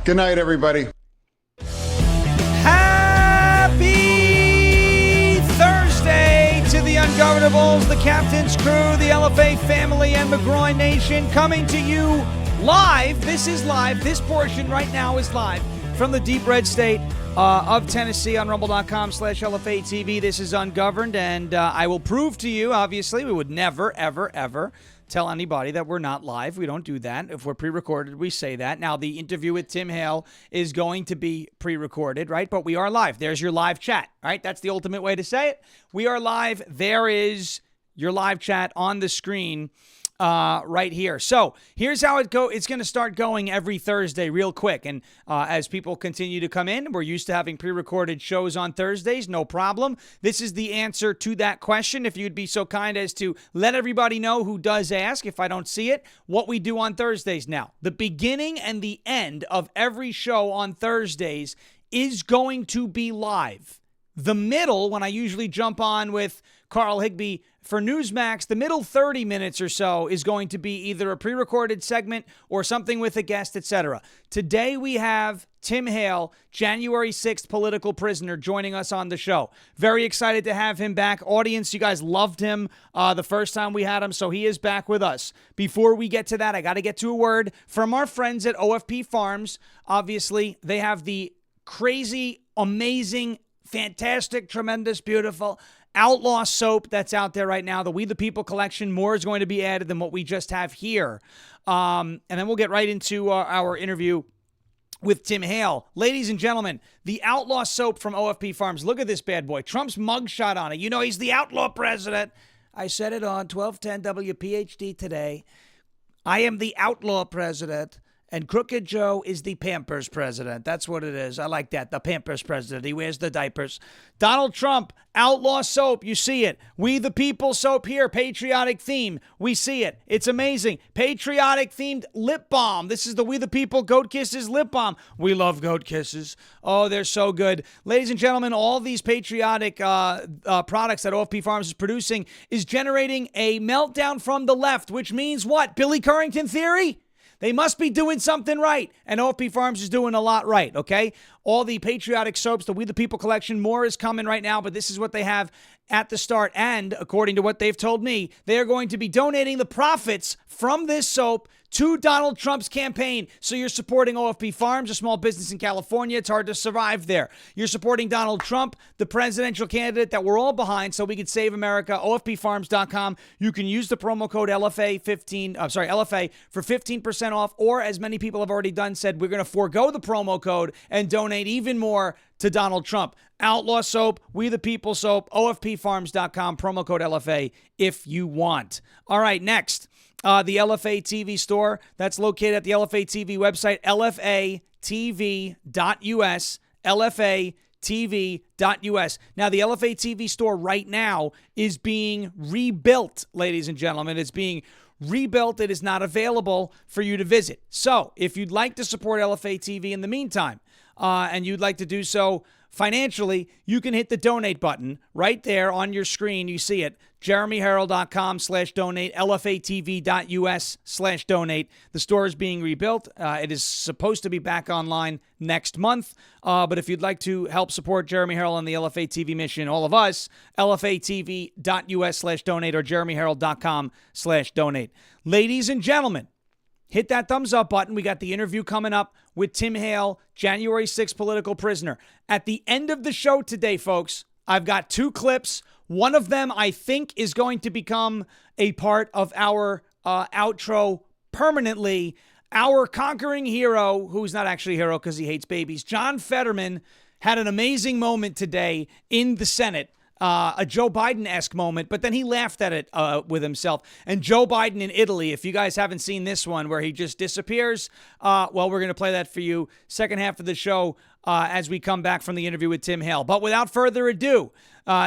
Good night, everybody. Happy Thursday to the Ungovernables, the Captain's Crew, the LFA family, and the Groin Nation, coming to you live. This is live. This portion right now is live from the deep red state of Tennessee on rumble.com/LFA TV. This is Ungoverned, and I will prove to you, obviously, we would never, ever, ever tell anybody that we're not live. We don't do that. If we're pre-recorded, we say that. Now, the interview with Tim Hale is going to be pre-recorded, right? But we are live. There's your live chat, right? That's the ultimate way to say it. We are live. There is your live chat on the screen right here. So here's how it go. It's going to start going every Thursday real quick. And as people continue to come in, we're used to having pre-recorded shows on Thursdays. No problem. This is the answer to that question. If you'd be so kind as to let everybody know who does ask, if I don't see it, what we do on Thursdays now. The beginning and the end of every show on Thursdays is going to be live. The middle, when I usually jump on with Carl Higbee for Newsmax, the middle 30 minutes or so is going to be either a pre-recorded segment or something with a guest, etc. Today we have Tim Hale, January 6th political prisoner, joining us on the show. Very excited to have him back. Audience, you guys loved him the first time we had him, so he is back with us. Before we get to that, I got to get to a word from our friends at OFP Farms. Obviously, they have the crazy, amazing, fantastic, tremendous, beautiful outlaw soap that's out there right now. The We the People collection. More is going to be added than what we just have here. And then we'll get right into our interview with Tim Hale. Ladies and gentlemen, the outlaw soap from OFP Farms. Look at this bad boy. Trump's mugshot on it. You know he's the outlaw president. I said it on 1210 WPHD today. I am the outlaw president. And Crooked Joe is the Pampers president. That's what it is. I like that. The Pampers president. He wears the diapers. Donald Trump, outlaw soap. You see it. We the People soap here. Patriotic theme. We see it. It's amazing. Patriotic themed lip balm. This is the We the People Goat Kisses lip balm. We love goat kisses. Oh, they're so good. Ladies and gentlemen, all these patriotic products that OFP Farms is producing is generating a meltdown from the left, which means what? Billy Currington theory? They must be doing something right. And OFP Farms is doing a lot right, okay? All the patriotic soaps, the We the People collection, more is coming right now, but this is what they have at the start. And according to what they've told me, they are going to be donating the profits from this soap to Donald Trump's campaign. So you're supporting OFP Farms, a small business in California. It's hard to survive there. You're supporting Donald Trump, the presidential candidate that we're all behind so we can save America. OFPfarms.com. You can use the promo code LFA for 15% off, or as many people have already done, said we're going to forego the promo code and donate even more to Donald Trump. Outlaw soap, We the People soap, OFPfarms.com, promo code LFA if you want. All right, next. The LFA TV store. That's located at the LFA TV website, lfatv.us, lfatv.us. Now, the LFA TV store right now is being rebuilt, ladies and gentlemen. It's being rebuilt. It is not available for you to visit. So, if you'd like to support LFA TV in the meantime, and you'd like to do so financially, you can hit the donate button right there on your screen. You see it. JeremyHerald.com/donate, LFATV.us/donate. The store is being rebuilt. It is supposed to be back online next month. But if you'd like to help support Jeremy Herald and the LFA TV mission, all of us, LFATV.us/donate or JeremyHerald.com/donate. Ladies and gentlemen, hit that thumbs up button. We got the interview coming up with Tim Hale, January 6th political prisoner. At the end of the show today, folks, I've got two clips. One of them, I think, is going to become a part of our outro permanently. Our conquering hero, who's not actually a hero because he hates babies, John Fetterman, had an amazing moment today in the Senate. A Joe Biden-esque moment, but then he laughed at it with himself. And Joe Biden in Italy, if you guys haven't seen this one where he just disappears, well, we're going to play that for you second half of the show as we come back from the interview with Tim Hale. But without further ado,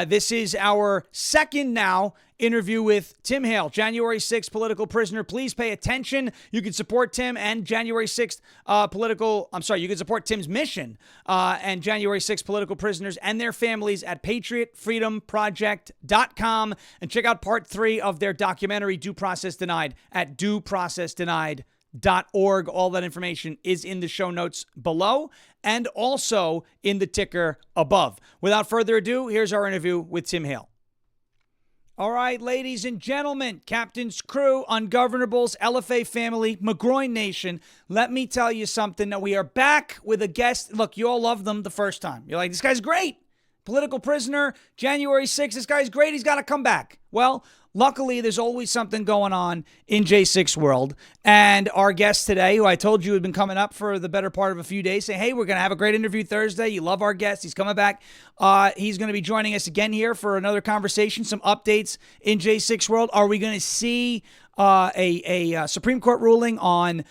this is our second now interview with Tim Hale, January 6th political prisoner. Please pay attention. You can support Tim and January 6th you can support Tim's mission and January 6th political prisoners and their families at patriotfreedomproject.com, and check out part 3 of their documentary, Due Process Denied, at dueprocessdenied.com. ungoverned.org. All that information is in the show notes below and also in the ticker above. Without further ado, here's our interview with Tim Hale. All right, ladies and gentlemen, Captain's Crew, Ungovernables, LFA family, McGroin Nation, let me tell you something. Now, we are back with a guest. Look, you all loved them the first time. You're like, this guy's great. Political prisoner, January 6th. This guy's great. He's got to come back. Well, luckily, there's always something going on in J6 world. And our guest today, who I told you had been coming up for the better part of a few days, saying, hey, we're going to have a great interview Thursday. You love our guest. He's coming back. He's going to be joining us again here for another conversation, some updates in J6 world. Are we going to see a Supreme Court ruling on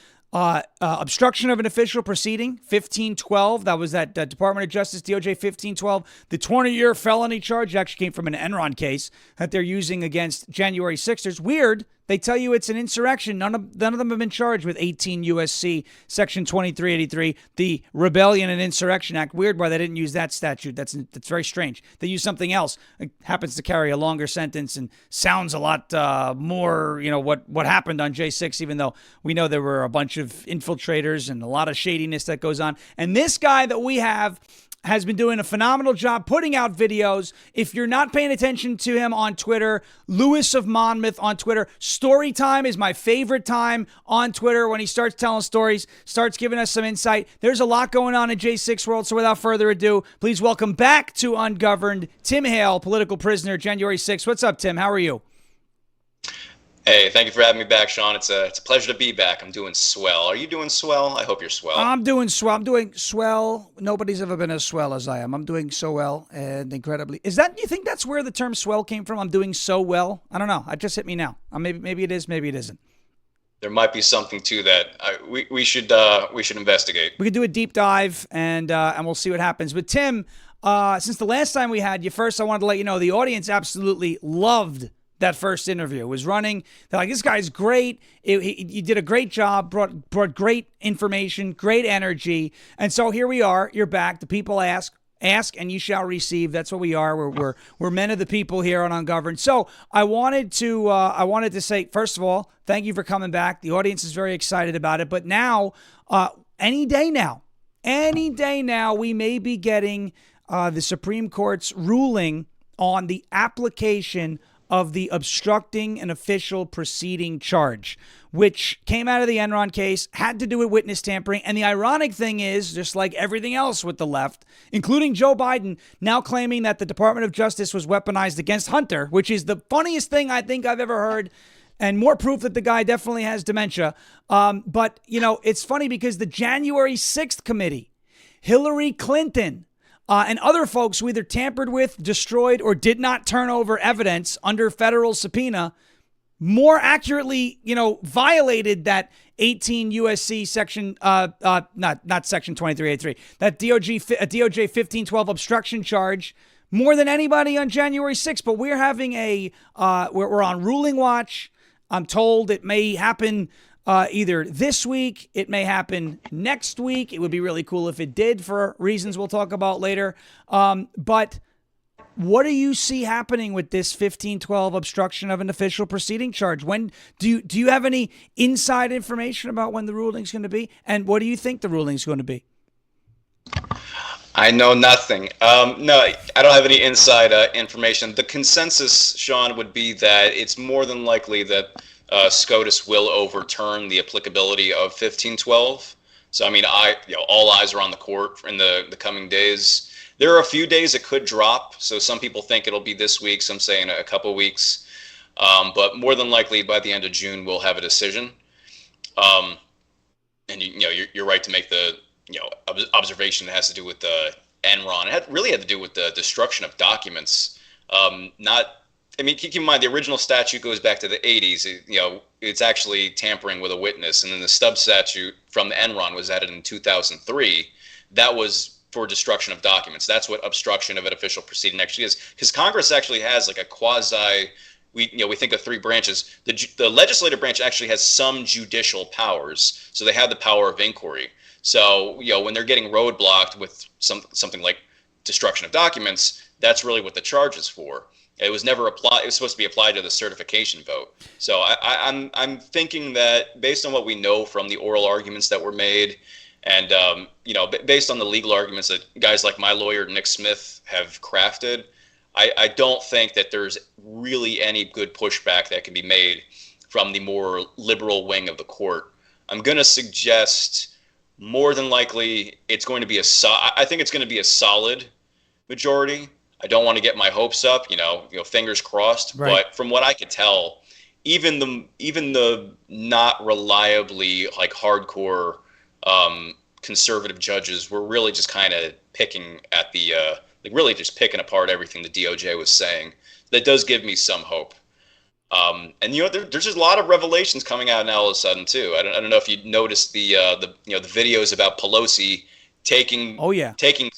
obstruction of an official proceeding, 1512. That was that Department of Justice, DOJ 1512. The 20-year felony charge actually came from an Enron case that they're using against January 6ers. Weird. They tell you it's an insurrection. None of them have been charged with 18 U.S.C. Section 2383, the Rebellion and Insurrection Act. Weird why they didn't use that statute. That's very strange. They use something else. It happens to carry a longer sentence and sounds a lot more, what happened on J6, even though we know there were a bunch of infiltrators and a lot of shadiness that goes on. And this guy that we have has been doing a phenomenal job putting out videos. If you're not paying attention to him on Twitter, Lewis of Monmouth on Twitter. Story time is my favorite time on Twitter when he starts telling stories, starts giving us some insight. There's a lot going on in J6 world, so without further ado, please welcome back to Ungoverned, Tim Hale, political prisoner, January 6th. What's up, Tim? How are you? Hey, thank you for having me back, Sean. It's a pleasure to be back. I'm doing swell. Are you doing swell? I hope you're swell. I'm doing swell. Nobody's ever been as swell as I am. I'm doing so well and incredibly. You think that's where the term swell came from? I'm doing so well. I don't know. It just hit me now. Maybe it is. Maybe it isn't. There might be something to that. We should investigate. We could do a deep dive and we'll see what happens. But Tim, since the last time we had you, first I wanted to let you know the audience absolutely loved that first interview. It was running. They're like, this guy's great. You did a great job, brought great information, great energy. And so here we are. You're back. The people ask and you shall receive. That's what we are. We're men of the people here on Ungoverned. So I wanted to say, first of all, thank you for coming back. The audience is very excited about it. But now, any day now, we may be getting the Supreme Court's ruling on the application of the obstructing an official proceeding charge, which came out of the Enron case, had to do with witness tampering. And the ironic thing is, just like everything else with the left, including Joe Biden, now claiming that the Department of Justice was weaponized against Hunter, which is the funniest thing I think I've ever heard, and more proof that the guy definitely has dementia. But, it's funny because the January 6th committee, Hillary Clinton, and other folks who either tampered with, destroyed, or did not turn over evidence under federal subpoena, more accurately, violated that 18 USC section, not section 2383, that DOJ 1512 obstruction charge more than anybody on January 6th. But we're having we're on ruling watch. I'm told it may happen either this week, it may happen next week. It would be really cool if it did for reasons we'll talk about later. But what do you see happening with this 1512 obstruction of an official proceeding charge? When do you have any inside information about when the ruling's going to be? And what do you think the ruling's going to be? I know nothing. No, I don't have any inside information. The consensus, Sean, would be that it's more than likely that SCOTUS will overturn the applicability of 1512. So, all eyes are on the court in the coming days. There are a few days it could drop. So some people think it'll be this week. Some say in a couple of weeks. But more than likely by the end of June, we'll have a decision. And you're right to make the observation that has to do with the Enron. It really had to do with the destruction of documents. Keep in mind, the original statute goes back to the 80s. It's actually tampering with a witness. And then the stub statute from the Enron was added in 2003. That was for destruction of documents. That's what obstruction of an official proceeding actually is. Because Congress actually has like a quasi, we think of three branches. The legislative branch actually has some judicial powers. So they have the power of inquiry. So, when they're getting roadblocked with something like destruction of documents, That's really what the charge is for. It was never applied. It was supposed to be applied to the certification vote. So I'm thinking that based on what we know from the oral arguments that were made, and based on the legal arguments that guys like my lawyer Nick Smith have crafted, I don't think that there's really any good pushback that can be made from the more liberal wing of the court. I'm going to suggest more than likely it's going to be I think it's going to be a solid majority. I don't want to get my hopes up, fingers crossed. Right. But from what I could tell, even the not reliably like hardcore conservative judges were really just kind of picking at really just picking apart everything the DOJ was saying. That does give me some hope. And there's just a lot of revelations coming out now all of a sudden too. I don't know if you noticed the videos about Pelosi taking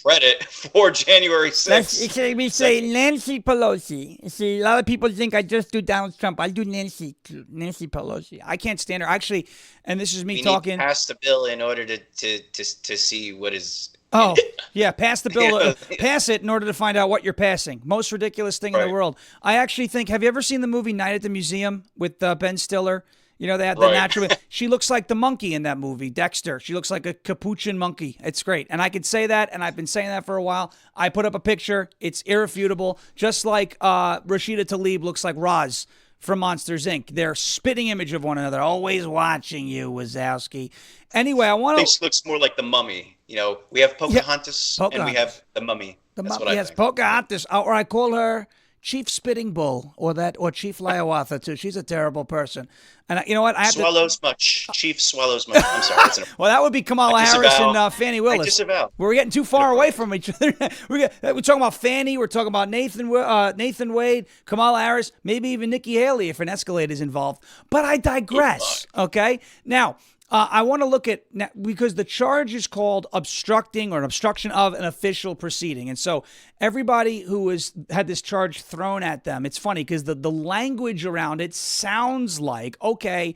credit for January 6th. We say Nancy Pelosi. See, a lot of people think I just do Donald Trump. I do Nancy Pelosi. I can't stand her. Actually, and this is me talking. Need to pass the bill in order to see what is. Oh, yeah, pass the bill. Pass it in order to find out what you're passing. Most ridiculous thing in the world. I actually think, have you ever seen the movie Night at the Museum with Ben Stiller? They had the natural. She looks like the monkey in that movie, Dexter. She looks like a capuchin monkey. It's great. And I could say that, and I've been saying that for a while. I put up a picture. It's irrefutable. Just like Rashida Tlaib looks like Roz from Monsters, Inc. They're spitting image of one another. Always watching you, Wazowski. Anyway, I want to... This looks more like the Mummy. We have Pocahontas, and we have the Mummy. That's what I think. Pocahontas. Or I call her Chief Spitting Bull, or Chief Liawatha, too. She's a terrible person. And you know what? Swallows much. Chief swallows much. I'm sorry. Well, that would be Kamala Harris and Fannie Willis. I disavow. We're getting too far away from each other. We're talking about Fannie. We're talking about Nathan Wade, Kamala Harris, maybe even Nikki Haley if an Escalade is involved. But I digress. Okay? Now, I want to look at, because the charge is called obstructing or an obstruction of an official proceeding. And so everybody who had this charge thrown at them, it's funny because the language around it sounds like, okay,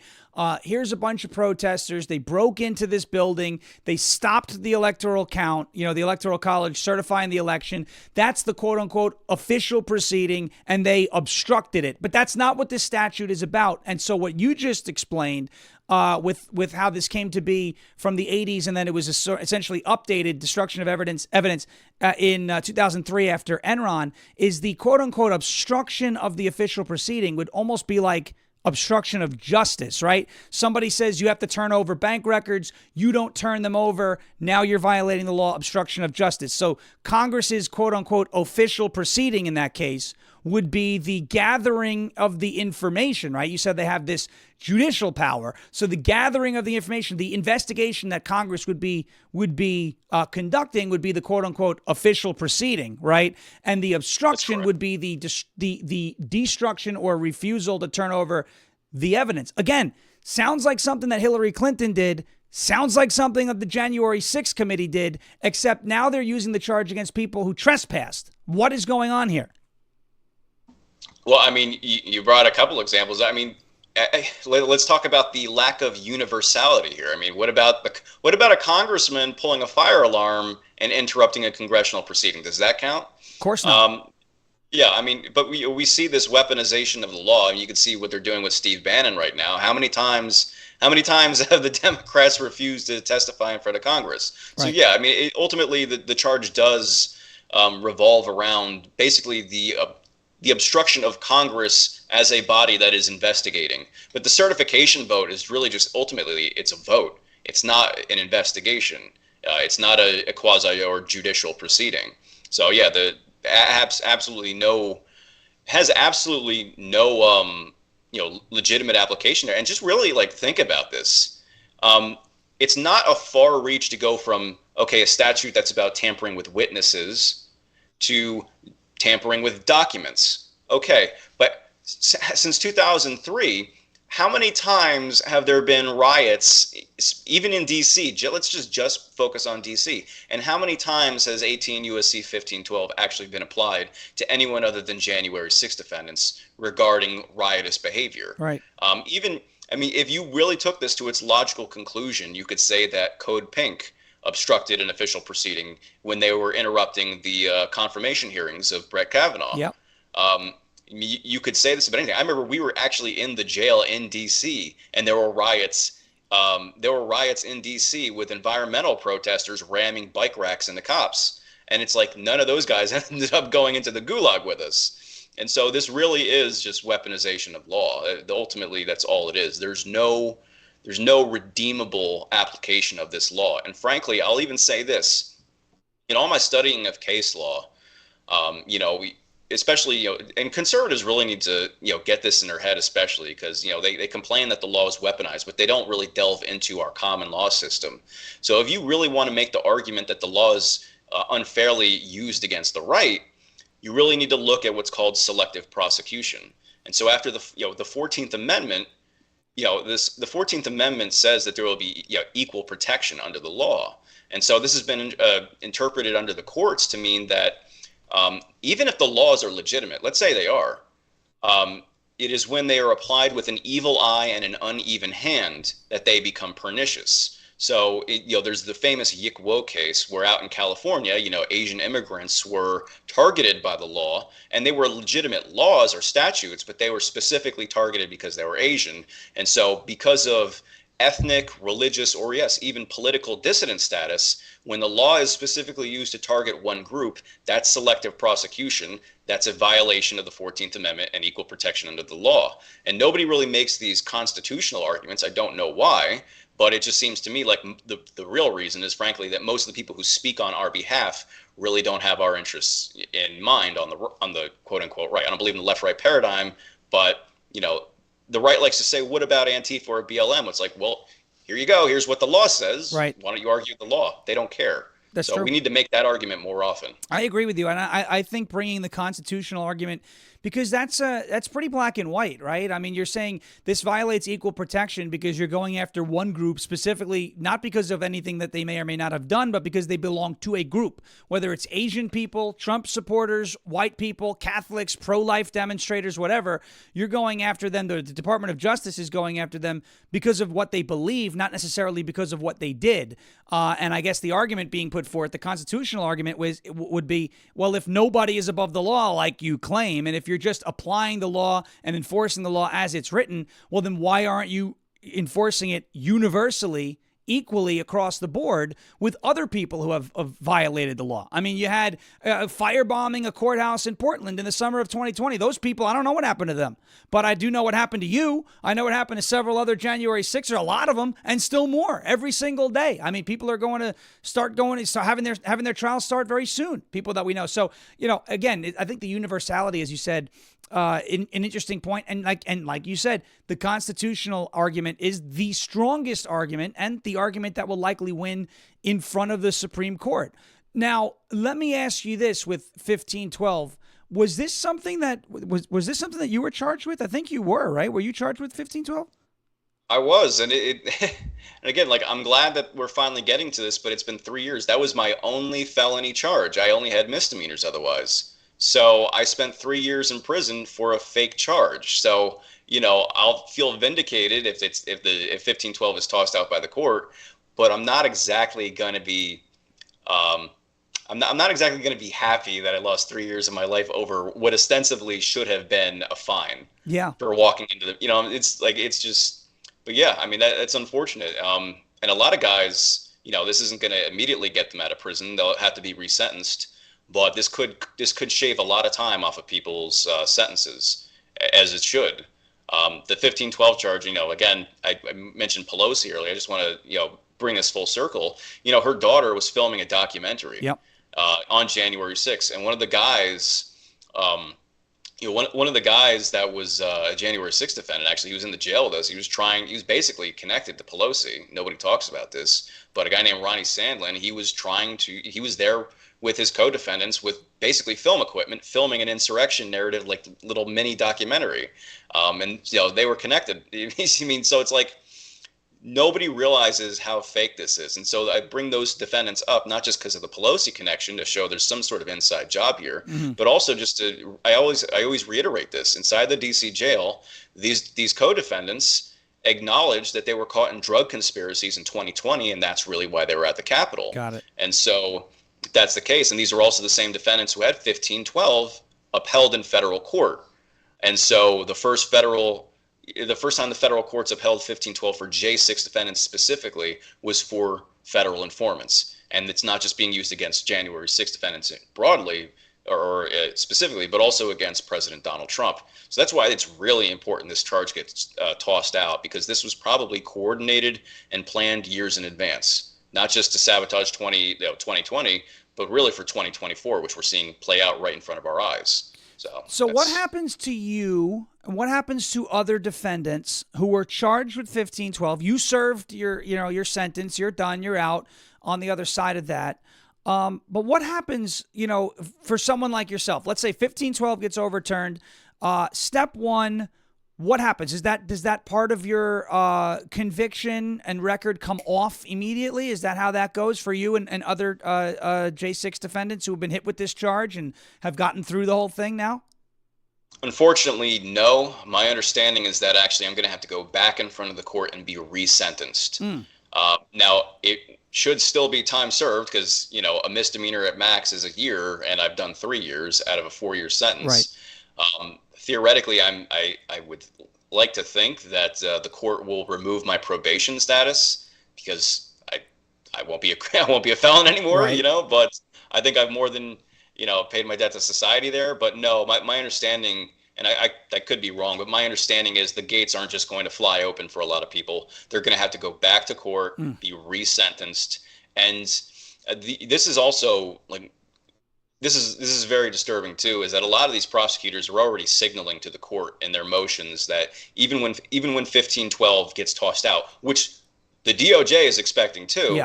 here's a bunch of protesters. They broke into this building. They stopped the electoral count, the Electoral College certifying the election. That's the quote unquote official proceeding, and they obstructed it. But that's not what this statute is about. And so what you just explained, with how this came to be from the 80s, and then it was essentially updated, destruction of evidence in 2003 after Enron, is the quote-unquote obstruction of the official proceeding would almost be like obstruction of justice, right? Somebody says you have to turn over bank records. You don't turn them over. Now you're violating the law, obstruction of justice. So Congress's quote-unquote official proceeding in that case would be the gathering of the information, right? You said they have this judicial power. So the gathering of the information, the investigation that Congress would be conducting would be the quote unquote official proceeding, right? And the obstruction would be the destruction or refusal to turn over the evidence. Again, sounds like something that Hillary Clinton did. Sounds like something that the January 6th committee did, except now they're using the charge against people who trespassed. What is going on here? Well, I mean, you brought a couple examples. I mean, let's talk about the lack of universality here. I mean, what about a congressman pulling a fire alarm and interrupting a congressional proceeding? Does that count? Of course not. Yeah, I mean, but we see this weaponization of the law, and you can see what they're doing with Steve Bannon right now. How many times have the Democrats refused to testify in front of Congress? Right. So yeah, I mean, ultimately the charge does revolve around basically the obstruction of Congress as a body that is investigating. But the certification vote is really just ultimately it's a vote. It's not an investigation. It's not a quasi or judicial proceeding. So yeah, has absolutely no legitimate application there. And just really think about this. It's not a far reach to go from a statute that's about tampering with witnesses to tampering with documents. Okay, but since 2003, how many times have there been riots, even in D.C.? Let's just focus on D.C. And how many times has 18 U.S.C. 1512 actually been applied to anyone other than January 6th defendants regarding riotous behavior? Right. If you really took this to its logical conclusion, you could say that Code Pink obstructed an official proceeding when they were interrupting the confirmation hearings of Brett Kavanaugh. Yep. You could say this about anything. I remember we were actually in the jail in D.C. and there were riots. There were riots in D.C. with environmental protesters ramming bike racks into cops. And it's like none of those guys ended up going into the gulag with us. And so this really is just weaponization of law. Ultimately, that's all it is. There's no redeemable application of this law. And frankly, I'll even say this. In all my studying of case law, especially, and conservatives really need to, get this in their head, especially because, they complain that the law is weaponized, but they don't really delve into our common law system. So if you really want to make the argument that the law is unfairly used against the right, you really need to look at what's called selective prosecution. And so after the 14th Amendment, the 14th Amendment says that there will be equal protection under the law. And so this has been interpreted under the courts to mean that even if the laws are legitimate, let's say they are, it is when they are applied with an evil eye and an uneven hand that they become pernicious. So, there's the famous Yick Wo case where out in California, Asian immigrants were targeted by the law, and they were legitimate laws or statutes, but they were specifically targeted because they were Asian. And so because of ethnic, religious, or yes, even political dissident status, when the law is specifically used to target one group, that's selective prosecution. That's a violation of the 14th Amendment and equal protection under the law. And nobody really makes these constitutional arguments. I don't know why. But it just seems to me like the real reason is, frankly, that most of the people who speak on our behalf really don't have our interests in mind on the quote unquote right. I don't believe in the left right paradigm, but the right likes to say, "What about Antifa or BLM?" It's like, well, here you go. Here's what the law says. Right. Why don't you argue the law? They don't care. That's so true. We need to make that argument more often. I agree with you, and I think bringing the constitutional argument, because that's pretty black and white, right? I mean, you're saying this violates equal protection because you're going after one group specifically, not because of anything that they may or may not have done, but because they belong to a group, whether it's Asian people, Trump supporters, white people, Catholics, pro-life demonstrators, whatever. You're going after them. The Department of Justice is going after them because of what they believe, not necessarily because of what they did. And I guess the argument being put forth, the constitutional argument would be, well, if nobody is above the law like you claim, and if you're just applying the law and enforcing the law as it's written, well, then why aren't you enforcing it universally, equally across the board with other people who have violated the law? I mean, you had firebombing a courthouse in Portland in the summer of 2020. Those people, I don't know what happened to them, but I do know what happened to you. I know what happened to several other January 6ers, a lot of them, and still more every single day. I mean, people are going to start having their trials start very soon, people that we know. So, again, I think the universality, as you said, an interesting point. And like you said, the constitutional argument is the strongest argument and the argument that will likely win in front of the Supreme Court. Now, let me ask you this with 1512. Was this something that was this something that you were charged with? I think you were, right? Were you charged with 1512? I was, and and again, like, I'm glad that we're finally getting to this, but it's been 3 years. That was my only felony charge. I only had misdemeanors otherwise. So I spent 3 years in prison for a fake charge. So, I'll feel vindicated if 1512 is tossed out by the court, but I'm not exactly going to be I'm not exactly going to be happy that I lost 3 years of my life over what ostensibly should have been a fine. Yeah. For walking into but yeah, I mean, that's unfortunate. And a lot of guys, this isn't going to immediately get them out of prison. They'll have to be resentenced. But this could shave a lot of time off of people's sentences, as it should. The 1512 charge, again, I mentioned Pelosi earlier. I just want to, bring this full circle. Her daughter was filming a documentary. Yep. On January 6th, and one of the guys, one of the guys that was a January 6th defendant, actually, he was in the jail with us. He was basically connected to Pelosi. Nobody talks about this, but a guy named Ronnie Sandlin, he was there with his co-defendants with basically film equipment, filming an insurrection narrative, like little mini documentary. And they were connected. I mean, so it's like nobody realizes how fake this is. And so I bring those defendants up, not just because of the Pelosi connection to show there's some sort of inside job here, but also just I always reiterate this: inside the DC jail, these co-defendants, acknowledged that they were caught in drug conspiracies in 2020, and that's really why they were at the Capitol. Got it. And so that's the case. And these are also the same defendants who had 1512 upheld in federal court. And so the first time the federal courts upheld 1512 for J6 defendants specifically was for federal informants. And it's not just being used against January 6 defendants broadly or specifically, but also against President Donald Trump. So that's why it's really important this charge gets tossed out, because this was probably coordinated and planned years in advance, not just to sabotage 2020, but really for 2024, which we're seeing play out right in front of our eyes. So what happens to you, and what happens to other defendants who were charged with 1512? You served your sentence, you're done, you're out on the other side of that. But what happens, for someone like yourself? Let's say 1512 gets overturned. Step one, what happens? Does that part of your conviction and record come off immediately? Is that how that goes for you and other J6 defendants who have been hit with this charge and have gotten through the whole thing now? Unfortunately, no. My understanding is that actually I'm going to have to go back in front of the court and be resentenced. Now, it should still be time served because, a misdemeanor at max is a year, and I've done 3 years out of a 4-year sentence. Right. Theoretically, I would like to think that the court will remove my probation status because I won't be a felon anymore, right. But I think I've more than, paid my debt to society there. But no, my understanding, and I could be wrong, but my understanding is the gates aren't just going to fly open for a lot of people. They're going to have to go back to court, be resentenced. And this is also this is very disturbing too, is that a lot of these prosecutors are already signaling to the court in their motions that even when 1512 gets tossed out, which the DOJ is expecting too,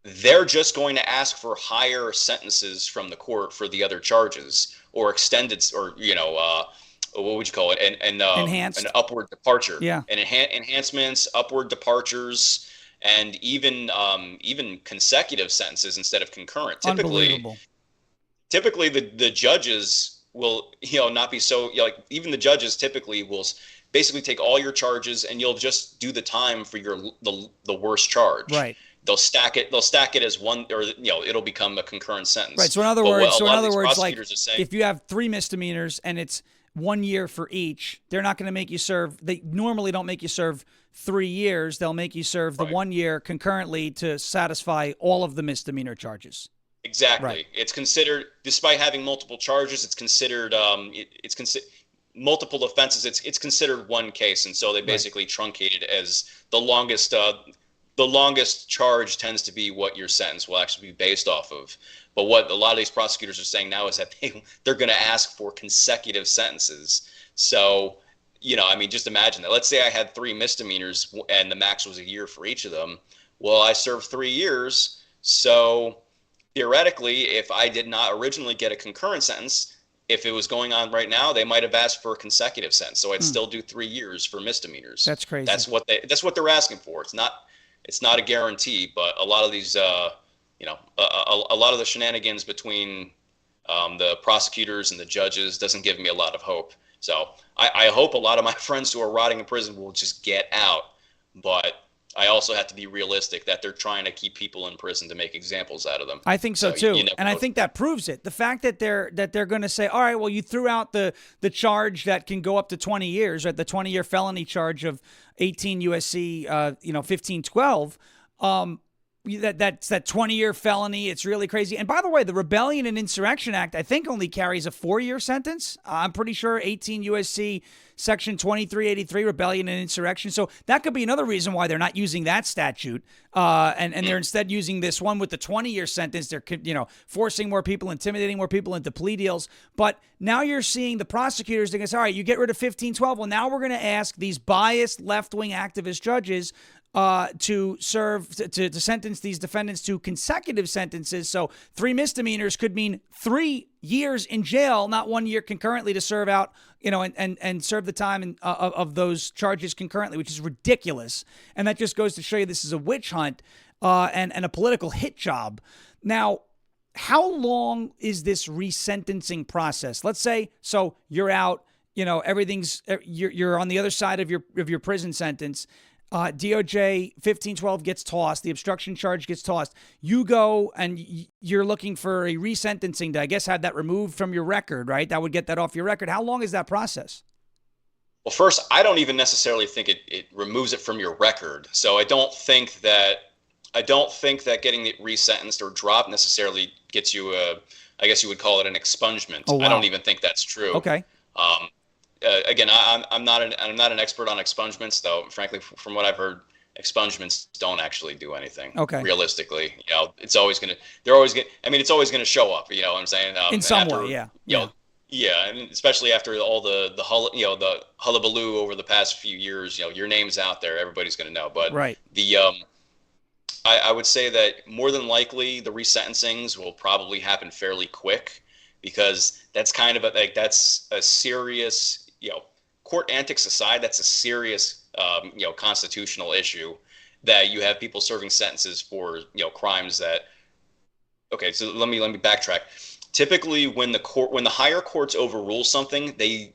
they're just going to ask for higher sentences from the court for the other charges, or extended, or what would you call it? Enhanced, an upward departure. Yeah. And enhancements, upward departures, and even consecutive sentences instead of concurrent. Typically, the judges will, not be so, even the judges typically will basically take all your charges and you'll just do the time for the worst charge. Right. They'll stack it as one, or it'll become a concurrent sentence. Right. So in other words, like if you have 3 misdemeanors and it's 1 year for each, they're not going to make you serve. They normally don't make you serve 3 years. They'll make you serve the 1 year concurrently to satisfy all of the misdemeanor charges. Exactly. Right. It's considered, despite having multiple charges, it's considered multiple offenses. It's considered one case, and so they basically truncate it as the longest. The longest charge tends to be what your sentence will actually be based off of. But what a lot of these prosecutors are saying now is that they're going to ask for consecutive sentences. So, just imagine that. Let's say I had 3 misdemeanors and the max was a year for each of them. Well, I served 3 years, so theoretically, if I did not originally get a concurrent sentence, if it was going on right now, they might have asked for a consecutive sentence. So I'd still do 3 years for misdemeanors. That's crazy. That's what they're asking for. It's not a guarantee, but a lot of these, a lot of the shenanigans between the prosecutors and the judges doesn't give me a lot of hope. So I hope a lot of my friends who are rotting in prison will just get out, but I also have to be realistic that they're trying to keep people in prison to make examples out of them. I think so too, and I think that proves it. The fact that they're going to say, all right, well, you threw out the charge that can go up to 20 years, right? The 20-year felony charge of 18 USC, 1512. That's that 20-year felony. It's really crazy. And by the way, the Rebellion and Insurrection Act, I think, only carries a 4-year sentence. I'm pretty sure 18 USC Section 2383, Rebellion and Insurrection. So that could be another reason why they're not using that statute, and they're instead using this one with the 20-year sentence. They're forcing more people, intimidating more people into plea deals. But now you're seeing the prosecutors. They say, all right, you get rid of 1512. Well, now we're going to ask these biased left-wing activist judges to sentence these defendants to consecutive sentences. So 3 misdemeanors could mean 3 years in jail, not 1 year concurrently to serve out, and serve the time of those charges concurrently, which is ridiculous. And that just goes to show you this is a witch hunt and a political hit job. Now, how long is this resentencing process? Let's say, so you're out everything's you're on the other side of your prison sentence. DOJ 1512 gets tossed. The obstruction charge gets tossed. You go and you're looking for a resentencing to, I guess, have that removed from your record, right? That would get that off your record. How long is that process? Well, first, I don't even necessarily think it removes it from your record. So I don't think that getting it resentenced or dropped necessarily gets you I guess you would call it an expungement. Oh, wow. I don't even think that's true. Okay. Again, I'm not an expert on expungements, though. Frankly, from what I've heard, expungements don't actually do anything. Okay. Realistically, it's always gonna show up. You know what I'm saying? In some way, yeah. Yeah, and especially after all the hullabaloo over the past few years, your name's out there, everybody's gonna know. But right. I would say that more than likely the resentencings will probably happen fairly quick, because that's kind of that's a serious, court antics aside, that's a serious, constitutional issue, that you have people serving sentences for, crimes that. Okay, so let me backtrack. Typically, when the higher courts overrule something, they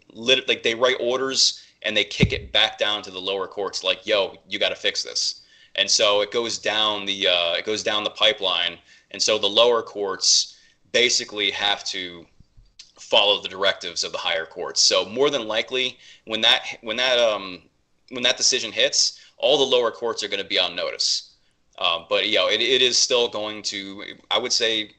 write orders and they kick it back down to the lower courts, like, yo, you got to fix this. And so it goes down the pipeline, and so the lower courts basically have to follow the directives of the higher courts. So more than likely, when that decision hits, all the lower courts are going to be on notice. But it is still going to, I would say,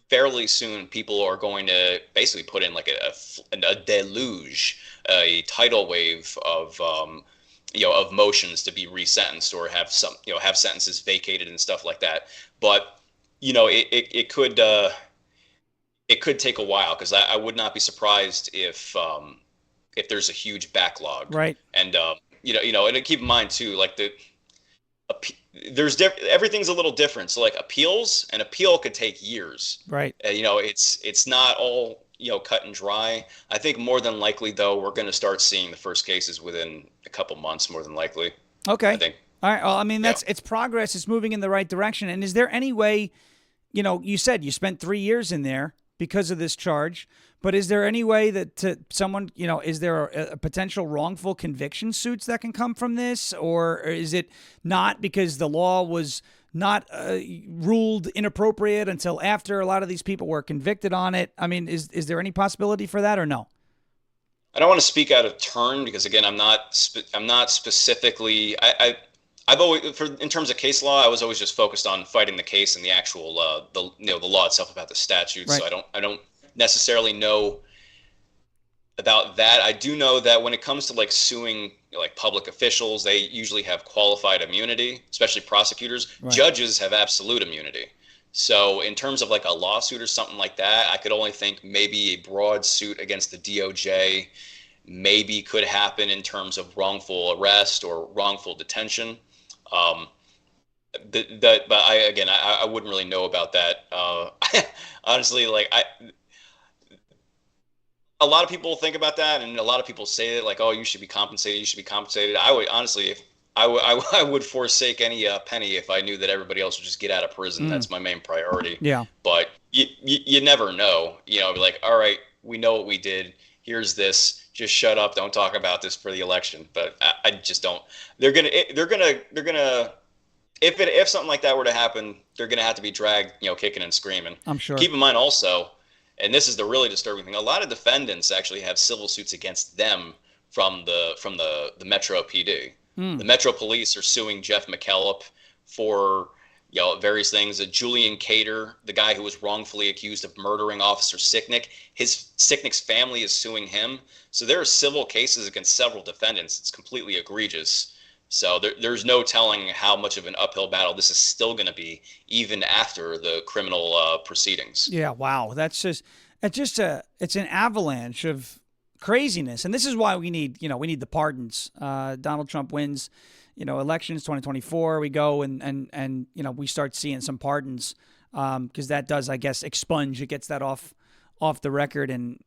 fairly soon, people are going to basically put in like a deluge, a tidal wave of motions to be resentenced, or have sentences vacated and stuff like that. But it could take a while, because I would not be surprised if there's a huge backlog. Right. And and keep in mind too, like everything's a little different. So like an appeal could take years. Right. It's not all cut and dry. I think more than likely, though, we're going to start seeing the first cases within a couple months, more than likely. Okay. I think. All right. Well, I mean, it's progress. It's moving in the right direction. And is there any way, you said you spent 3 years in there because of this charge, but is there any way that someone, is there a potential wrongful conviction suits that can come from this? Or is it not, because the law was not ruled inappropriate until after a lot of these people were convicted on it? I mean, is there any possibility for that, or no? I don't want to speak out of turn, because again, I'm not specifically. I've always, in terms of case law, I was always just focused on fighting the case and the actual the law itself about the statute. Right. So I don't necessarily know about that. I do know that when it comes to like suing like public officials, they usually have qualified immunity, especially prosecutors. Right. Judges have absolute immunity. So in terms of like a lawsuit or something like that, I could only think maybe a broad suit against the DOJ maybe could happen in terms of wrongful arrest or wrongful detention. But I wouldn't really know about that. Honestly, a lot of people think about that, and a lot of people say it like, oh, you should be compensated. You should be compensated. I would honestly, I would forsake any penny if I knew that everybody else would just get out of prison. That's my main priority. Yeah. But you never know. Be like, all right, we know what we did. Here's this. Just shut up. Don't talk about this for the election. But I just don't. They're gonna. If something like that were to happen, they're gonna have to be dragged, kicking and screaming. I'm sure. Keep in mind also, and this is the really disturbing thing, a lot of defendants actually have civil suits against them from the Metro PD. The Metro Police are suing Jeff McKellop for various things. Julian Cater, the guy who was wrongfully accused of murdering Officer Sicknick, Sicknick's family is suing him. So there are civil cases against several defendants. It's completely egregious. So there's no telling how much of an uphill battle this is still going to be, even after the criminal proceedings. Yeah, wow. It's an avalanche of craziness. And this is why we need the pardons. Donald Trump wins, elections 2024. We go and we start seeing some pardons, because that does, I guess, expunge. It gets that off the record. And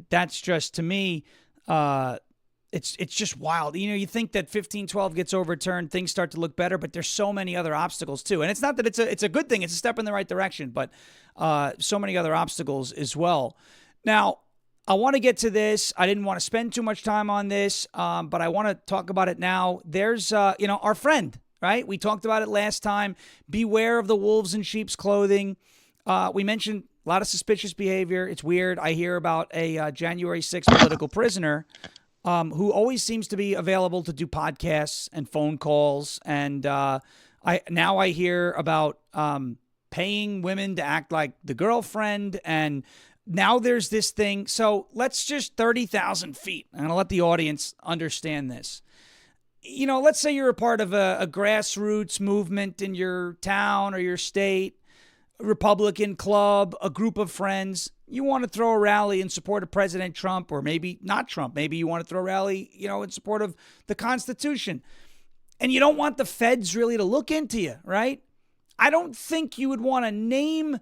that's just, to me, it's just wild. You think that 1512 gets overturned, things start to look better, but there's so many other obstacles too. And it's not that it's a good thing; it's a step in the right direction, but so many other obstacles as well. Now, I want to get to this. I didn't want to spend too much time on this, but I want to talk about it now. There's, our friend, right? We talked about it last time. Beware of the wolves in sheep's clothing. We mentioned a lot of suspicious behavior. It's weird. I hear about a January 6th political prisoner who always seems to be available to do podcasts and phone calls. And I hear about paying women to act like the girlfriend, and now there's this thing. So let's just 30,000 feet. I'm going to let the audience understand this. Let's say you're a part of a grassroots movement in your town or your state, Republican club, a group of friends. You want to throw a rally in support of President Trump, or maybe not Trump. Maybe you want to throw a rally, in support of the Constitution. And you don't want the feds really to look into you, right? I don't think you would want to name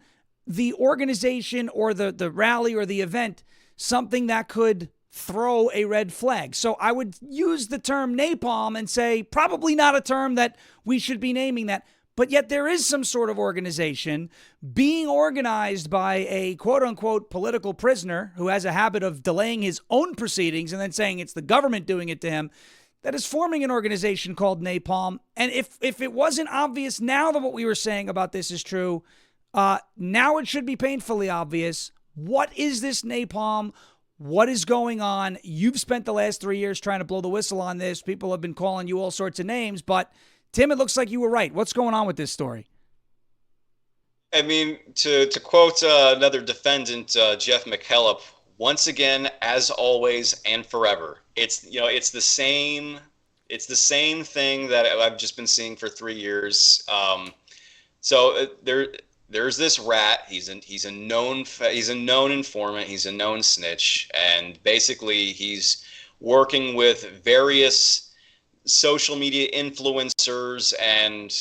the organization or the rally or the event something that could throw a red flag. So I would use the term napalm and say probably not a term that we should be naming that. But yet there is some sort of organization being organized by a quote-unquote political prisoner who has a habit of delaying his own proceedings and then saying it's the government doing it to him, that is forming an organization called Napalm. And if it wasn't obvious now that what we were saying about this is true, now it should be painfully obvious. What is this Napalm? What is going on? You've spent the last 3 years trying to blow the whistle on this. People have been calling you all sorts of names, but Tim, it looks like you were right. What's going on with this story? I mean, to quote another defendant, Jeff McKellop, once again, as always and forever. It's the same thing that I've just been seeing for 3 years. There's this rat. He's a known informant. He's a known snitch, and basically he's working with various social media influencers and